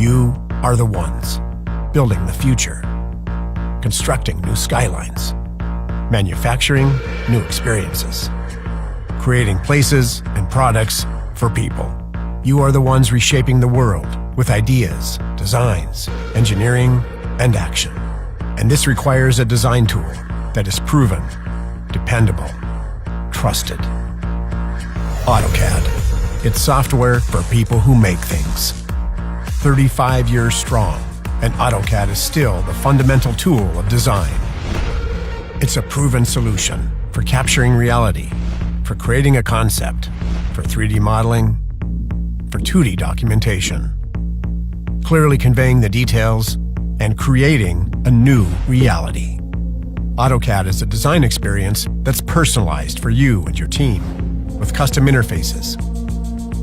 You are the ones building the future, constructing new skylines, manufacturing new experiences, creating places and products for people. You are the ones reshaping the world with ideas, designs, engineering, and action. And this requires a design tool that is proven, dependable, trusted. AutoCAD. It's software for people who make things. 35 years strong, and AutoCAD is still the fundamental tool of design. It's a proven solution for capturing reality, for creating a concept, for 3D modeling, for 2D documentation, clearly conveying the details and creating a new reality. AutoCAD is a design experience that's personalized for you and your team, with custom interfaces,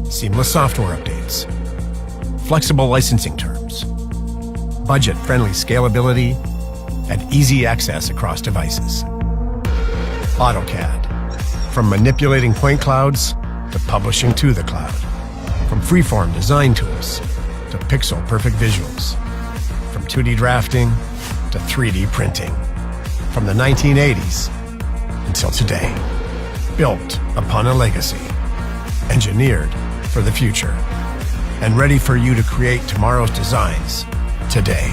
seamless software updates, flexible licensing terms, budget-friendly scalability, and easy access across devices. AutoCAD. From manipulating point clouds to publishing to the cloud. From freeform design tools to pixel-perfect visuals. From 2D drafting to 3D printing. From the 1980s until today. Built upon a legacy. Engineered for the future. And ready for you to create tomorrow's designs today.